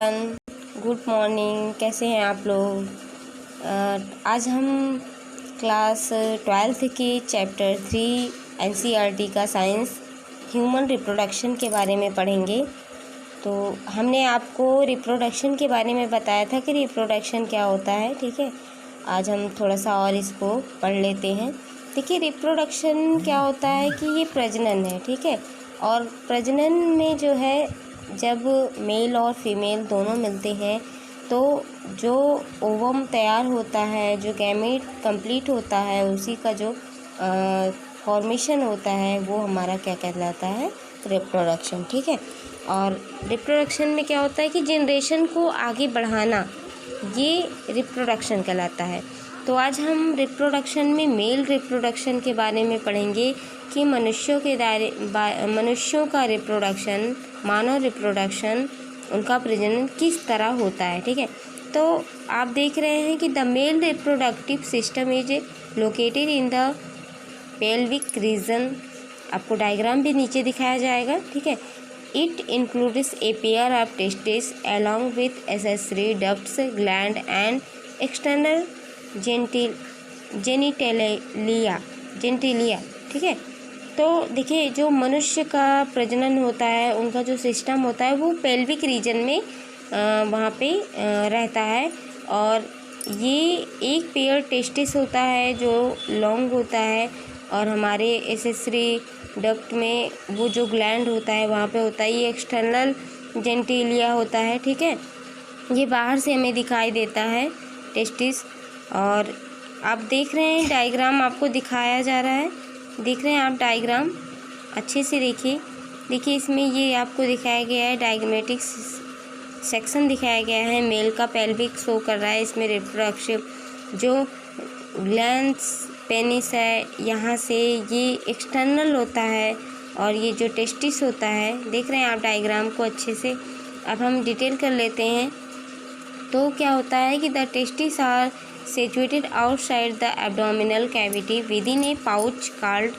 Good morning. कैसे हैं आप लोग? आज हम क्लास 12th की चैप्टर 3 एनसीईआरटी का साइंस ह्यूमन रिप्रोडक्शन के बारे में पढ़ेंगे। तो हमने आपको रिप्रोडक्शन के बारे में बताया था कि रिप्रोडक्शन क्या होता है। ठीक है, आज हम थोड़ा सा और इसको पढ़ लेते हैं। देखिए, रिप्रोडक्शन क्या होता है कि ये प्रजनन है। ठीक है, और प्रजनन में जो है जब मेल और फीमेल दोनों मिलते हैं तो जो ओवम तैयार होता है, जो गैमेट कंप्लीट होता है, उसी का जो फॉर्मेशन होता है वो हमारा क्या कहलाता है? रिप्रोडक्शन। ठीक है, और रिप्रोडक्शन में क्या होता है कि जनरेशन को आगे बढ़ाना, ये रिप्रोडक्शन कहलाता है। तो आज हम रिप्रोडक्शन में मेल रिप्रोडक्शन के बारे में पढ़ेंगे कि मनुष्यों का रिप्रोडक्शन, मानव रिप्रोडक्शन, उनका प्रजनन किस तरह होता है। ठीक है, तो आप देख रहे हैं कि the male reproductive system is located in the pelvic region. आपको डायग्राम भी नीचे दिखाया जाएगा। ठीक है, it includes a pair of testis along with accessory ducts, gland and external genitalia. ठीक है, तो देखिए, जो मनुष्य का प्रजनन होता है, उनका जो सिस्टम होता है वो पेल्विक रीजन में वहाँ पे रहता है। और ये एक पेयर टेस्टिस होता है जो लॉन्ग होता है, और हमारे एक्सेसरी डक्ट में वो जो ग्लैंड होता है वहाँ पे होता है। ये एक्सटर्नल जेनिटेलिया होता है। ठीक है, ये बाहर से हमें दिखाई देता है टेस्टिस। और आप देख रहे हैं डायग्राम आपको दिखाया जा रहा है, देख रहे हैं आप डायग्राम? अच्छे से देखिए। देखिए, इसमें ये आपको दिखाया गया है, डायग्मेटिक सेक्शन दिखाया गया है। मेल का पेल्विक शो कर रहा है। इसमें रिप्रोडक्टिव जो ग्लैंड्स, पेनिस है, यहाँ से ये एक्सटर्नल होता है, और ये जो टेस्टिस होता है, देख रहे हैं आप डायग्राम को अच्छे से। अब हम डिटेल कर लेते हैं। तो क्या होता है कि the testes are situated outside the abdominal cavity within a pouch called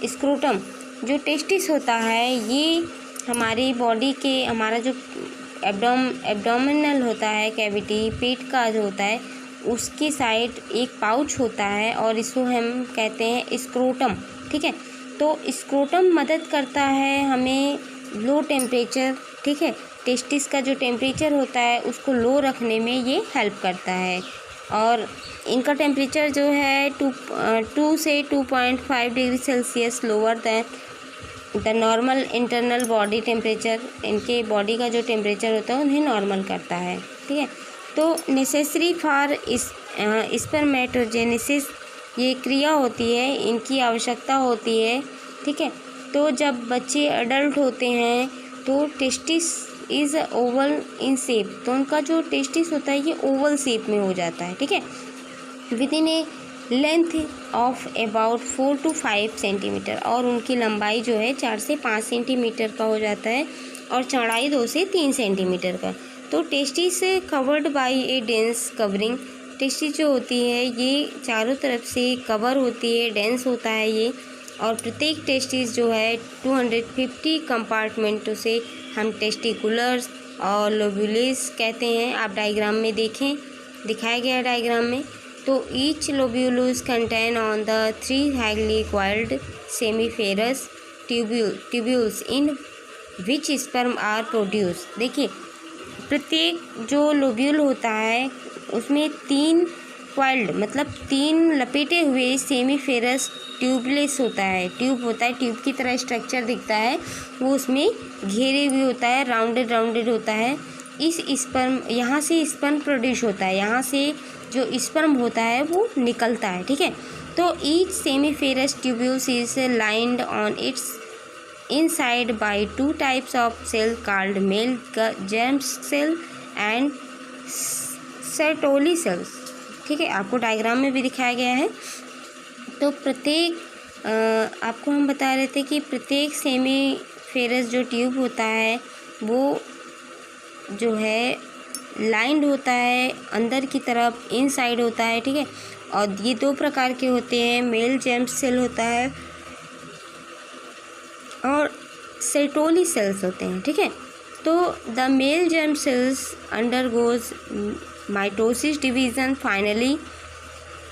scrotum। जो टेस्टिस होता है ये हमारी बॉडी के, हमारा जो एब्डोमिनल होता है कैविटी, पेट का जो होता है, उसकी साइड एक पाउच होता है और इसको हम कहते हैं स्क्रोटम। ठीक है, तो स्क्रोटम मदद करता है हमें लो टेम्परेचर, ठीक है, टेस्टिस का जो टेम्परेचर होता है उसको लो रखने में ये हेल्प करता है। और इनका टेम्परेचर जो है 2 से 2.5 degree Celsius lower than the normal internal body temperature. इनके बॉडी का जो टेम्परेचर होता है उन्हें नॉर्मल करता है। ठीक है, तो नेसेसरी फॉर स्पर्मेटोजेनेसिस, ये क्रिया होती है, इनकी आवश्यकता होती है। ठीक है, तो जब बच्चे अडल्ट होते हैं तो testis is oval in shape, तो उनका जो टेस्टिस होता है ये ओवल शेप में हो जाता है। ठीक है, with in A length of about 4 to 5 centimetre, और उनकी लंबाई जो है 4 से 5 सेंटीमीटर का हो जाता है, और चौड़ाई 2 से 3 सेंटीमीटर का। तो testis covered by A dense covering. Testis जो होती है ये चारों तरफ से कवर होती है, डेंस होता है ये। और प्रत्येक टेस्टिस जो है 250 कंपार्टमेंटों से हम टेस्टिकुलर्स और लोब्यूल्स कहते हैं। आप डायग्राम में देखें, दिखाया गया है डायग्राम में। तो each lobules contain on the 3 highly coiled seminiferous tubules in which sperm are produce. देखिए, प्रत्येक जो लोब्यूल होता है उसमें 3 कॉइल्ड मतलब 3 लपेटे हुए सेमीफेरस ट्यूबलेस होता है, ट्यूब होता है, ट्यूब की तरह स्ट्रक्चर दिखता है, वो उसमें घेरे हुए होता है, राउंडेड होता है। इस स्पर्म, यहाँ से स्पर्म प्रोड्यूस होता है, यहाँ से जो स्पर्म होता है वो निकलता है। ठीक है, तो each seminiferous tubules is lined on its inside by 2 types of cell called male germ cell and Sertoli cells. ठीक है, आपको डायग्राम में भी दिखाया गया है। तो प्रत्येक आपको हम बता रहे थे कि प्रत्येक सेमीफेरस जो ट्यूब होता है वो जो है लाइंड होता है अंदर की तरफ, इनसाइड होता है। ठीक है, और ये 2 प्रकार के होते हैं, मेल जर्म सेल होता है और सर्टोली सेल्स होते हैं। ठीक है, तो the male germ cells undergoes mitosis division finally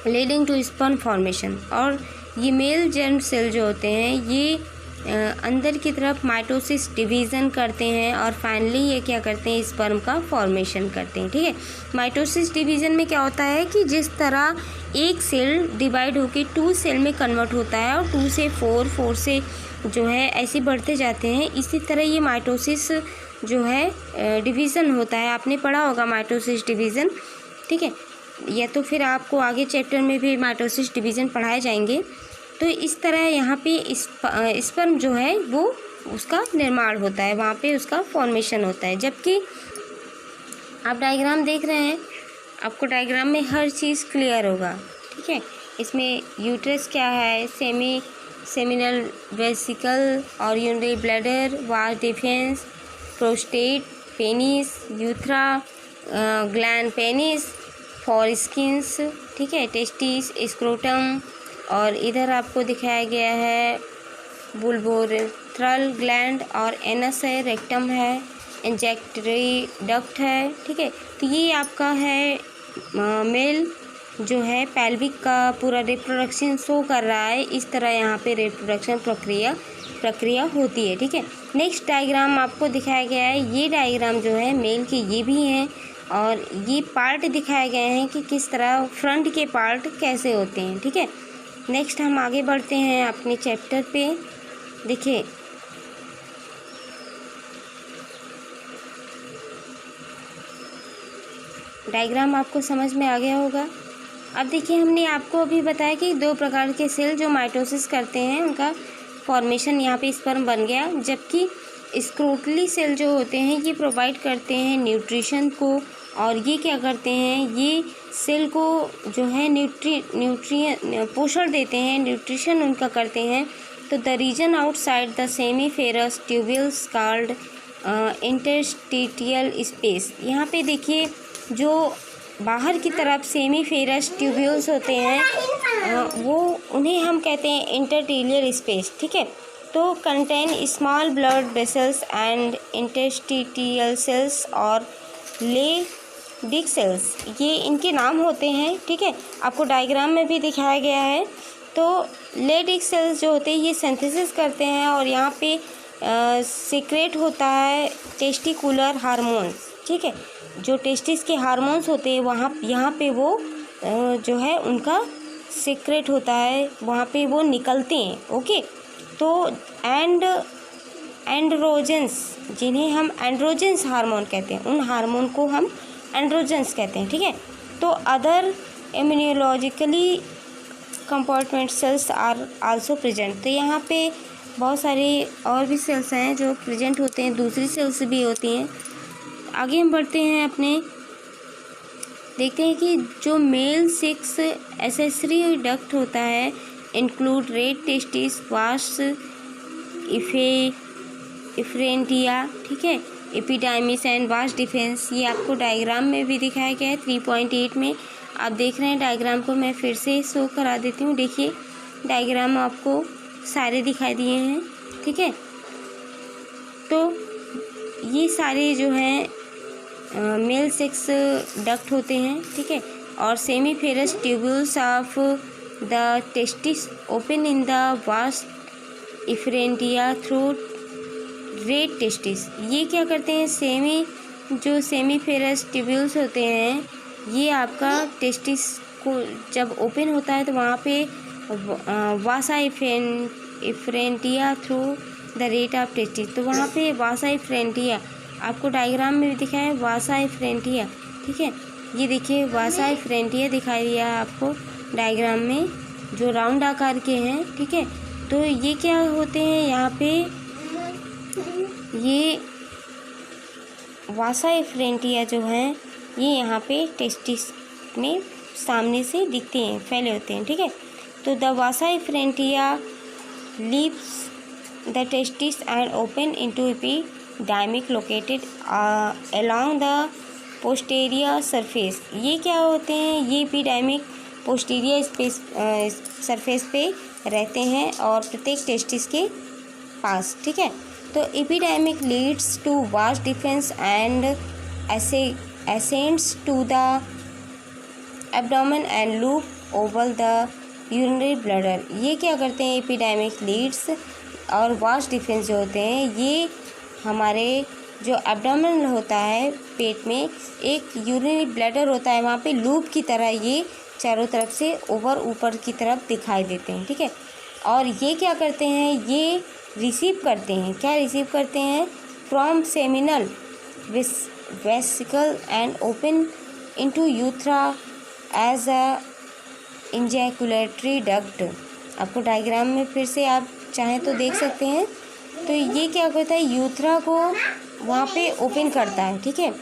leading to sperm formation. और ये मेल जर्म सेल जो होते हैं ये अंदर की तरफ माइटोसिस डिवीज़न करते हैं और फाइनली ये क्या करते हैं, स्पर्म का फॉर्मेशन करते हैं। ठीक है, माइटोसिस डिवीज़न में क्या होता है कि जिस तरह एक सेल डिवाइड होकर 2 सेल में कन्वर्ट होता है और 2 से 4, 4 से जो है ऐसे बढ़ते जाते हैं, इसी तरह ये माइटोसिस जो है डिवीज़न होता है। आपने पढ़ा होगा माइटोसिस डिवीज़न। ठीक है, या तो फिर आपको आगे चैप्टर में भी माइटोसिस डिवीज़न पढ़ाए जाएंगे। तो इस तरह यहाँ पे स्पर्म जो है वो उसका निर्माण होता है, वहाँ पे उसका फॉर्मेशन होता है। जबकि आप डायग्राम देख रहे हैं, आपको डायग्राम में हर चीज़ क्लियर होगा। ठीक है, इसमें यूट्रस क्या है, सेमिनल वेसिकल और urinary bladder, vas deferens, prostate, penis, urethra, glans penis, foreskins, ठीक है, टेस्टिस, स्क्रोटम, और इधर आपको दिखाया गया है बुल्बोरेथ्रल ग्लैंड और एनस है, रेक्टम है, इंजेक्टरी डक्ट है। ठीक है, तो ये आपका है मेल जो है पेल्विक का पूरा रिप्रोडक्शन शो कर रहा है। इस तरह यहाँ पे रिप्रोडक्शन प्रक्रिया होती है। ठीक है, नेक्स्ट डायग्राम आपको दिखाया गया है। ये डायग्राम जो है मेल के ये भी हैं और ये पार्ट दिखाए गए हैं कि किस तरह फ्रंट के पार्ट कैसे होते हैं। ठीक है, नेक्स्ट हम आगे बढ़ते हैं अपने चैप्टर पे। देखिए डायग्राम आपको समझ में आ गया होगा। अब देखिए हमने आपको अभी बताया कि 2 प्रकार के सेल जो माइटोसिस करते हैं उनका फॉर्मेशन यहाँ पे स्पर्म बन गया, जबकि स्क्रोटली सेल जो होते हैं ये प्रोवाइड करते हैं न्यूट्रिशन को। और ये क्या करते हैं, ये सेल को जो है न्यूट्रिएंट पोषण देते हैं, न्यूट्रिशन उनका करते हैं। तो the region outside the seminiferous tubules called interstitial space. यहाँ पे देखिए जो बाहर की तरफ सेमीफेरस ट्यूब्यूल्स होते हैं वो उन्हें हम कहते हैं इंटरस्टिशियल स्पेस। ठीक है, तो contain small blood vessels and interstitial cells और लेडिक सेल्स, ये इनके नाम होते हैं। ठीक है, आपको डायग्राम में भी दिखाया गया है। तो लेडिक सेल्स जो होते हैं ये सिंथेसिस करते हैं और यहाँ पे सीक्रेट होता है टेस्टिकुलर हार्मोन्स। ठीक है, जो टेस्टिस के हार्मोन्स होते हैं यहाँ पे वो जो है उनका सीक्रेट होता है, वहाँ पे वो निकलते हैं। ओके, तो एंड्रोजेंस, जिन्हें हम एंड्रोजेंस हार्मोन कहते हैं, उन हार्मोन को हम एंड्रोजेंस कहते हैं। ठीक है, तो other immunologically compartment cells are also present. तो यहाँ पे बहुत सारे और भी सेल्स हैं जो प्रेजेंट होते हैं, दूसरी सेल्स भी होती हैं। आगे हम बढ़ते हैं अपने, देखते हैं कि जो मेल सेक्स एसेसरी डक्ट होता है इंक्लूड रेड टेस्टिस, वास इफ्रेंटिया, ठीक है, एपिडाइमिस एंड वास डिफेंस। ये आपको डायग्राम में भी दिखाया गया है 3.8 में। आप देख रहे हैं डायग्राम को, मैं फिर से शो करा देती हूँ। देखिए डायग्राम आपको सारे दिखाई दिए हैं। ठीक है, तो ये सारे जो हैं मेल सेक्स डक्ट होते हैं। ठीक है, और seminiferous tubules of the testis open in the vasa efferentia through rete testis. ये क्या करते हैं, सेमीफेरस ट्यूब्यूल्स होते हैं, ये आपका टेस्टिस को जब ओपन होता है तो वहाँ पे vasa efferentia through the rete of testis. तो वहाँ पे वासा इफ्रेंटिया आपको डायग्राम में भी दिखा है, वासा इफ्रेंटिया। ठीक है, ये देखिए वासा इफ्रेंटिया दिखाई दिया है आपको डायग्राम में, जो राउंड आकार के हैं। ठीक है, तो ये क्या होते हैं, यहाँ पे ये वासा इफ्रेंटिया जो हैं ये यहाँ पे टेस्टिस में सामने से दिखते हैं, फैले होते हैं। ठीक है, तो the vasa efferentia leaves the testis and open into epididymis located along the posterior surface. ये क्या होते हैं, ये एपिडाइमिक पोस्टीरियर सरफेस पे रहते हैं और प्रत्येक टेस्टिस के पास। ठीक है, तो epididymis leads to vas deferens and ascends to the abdomen and loop over the urinary bladder। ये क्या करते हैं, एपिडायमिक लीड्स और वास्ट डिफेंस जो होते हैं, ये हमारे जो एब्डोमेन होता है पेट में, एक यूरिनरी ब्लैडर होता है, वहाँ पे लूप की तरह ये चारों तरफ से ऊपर की तरफ दिखाई देते हैं, ठीक है। और ये क्या करते हैं, ये रिसीव करते हैं, क्या रिसीव करते हैं, from seminal vesicle and open into urethra as a ejaculatory duct. आपको डायग्राम में फिर से आप चाहें तो देख सकते हैं। तो ये क्या करता है, यूथ्रा को वहाँ पे ओपन करता है, ठीक है।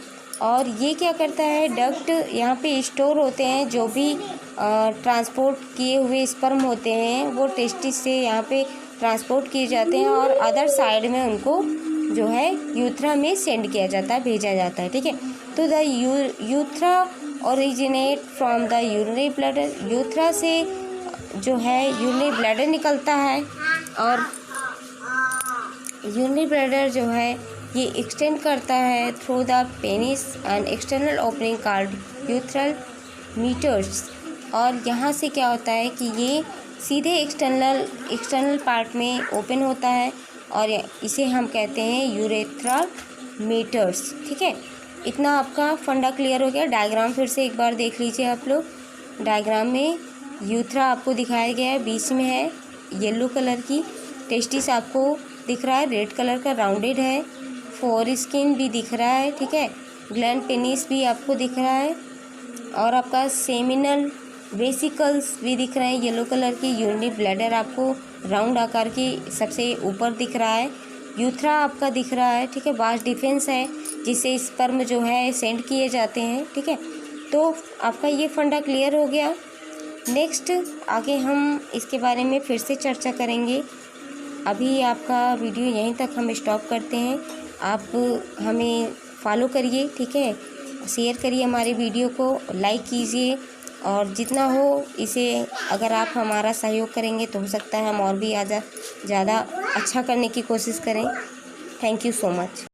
और ये क्या करता है, डक्ट यहाँ पे स्टोर होते हैं, जो भी ट्रांसपोर्ट किए हुए स्पर्म होते हैं वो टेस्टिस से यहाँ पे ट्रांसपोर्ट किए जाते हैं और अदर साइड में उनको जो है यूथ्रा में सेंड किया जाता है, भेजा जाता है, ठीक है। तो the यूथ्रा originate from the urinary bladder. यूथ्रा से जो है यूरिनरी ब्लैडर निकलता है और यूरिनरी ब्लैडर जो है ये एक्सटेंड करता है through the penis and external opening called urethral meatus. और यहाँ से क्या होता है कि ये सीधे एक्सटर्नल पार्ट में ओपन होता है और इसे हम कहते हैं यूरेथ्रल मीटर्स, ठीक है। इतना आपका फंडा क्लियर हो गया। डायग्राम फिर से एक बार देख लीजिए आप लोग। डायग्राम में यूथ्रा आपको दिखाया गया है, बीच में है येलो कलर की, टेस्टिस आपको दिख रहा है रेड कलर का राउंडेड है, फोर स्किन भी दिख रहा है, ठीक है, ग्लैंड पेनिस भी आपको दिख रहा है और आपका सेमिनल वेसिकल्स भी दिख रहे हैं येलो कलर की। यूरिनरी ब्लैडर आपको राउंड आकार की सबसे ऊपर दिख रहा है, यूथ्रा आपका दिख रहा है, ठीक है। वास्ट डिफेंस है जिससे स्पर्म जो है सेंड किए जाते हैं, ठीक है। तो आपका ये फंडा क्लियर हो गया। नेक्स्ट आगे हम इसके बारे में फिर से चर्चा करेंगे। अभी आपका वीडियो यहीं तक हम स्टॉप करते हैं। आप हमें फॉलो करिए, ठीक है, शेयर करिए हमारे वीडियो को, लाइक कीजिए और जितना हो इसे अगर आप हमारा सहयोग करेंगे तो हो सकता है हम और भी ज़्यादा अच्छा करने की कोशिश करें। Thank you so much.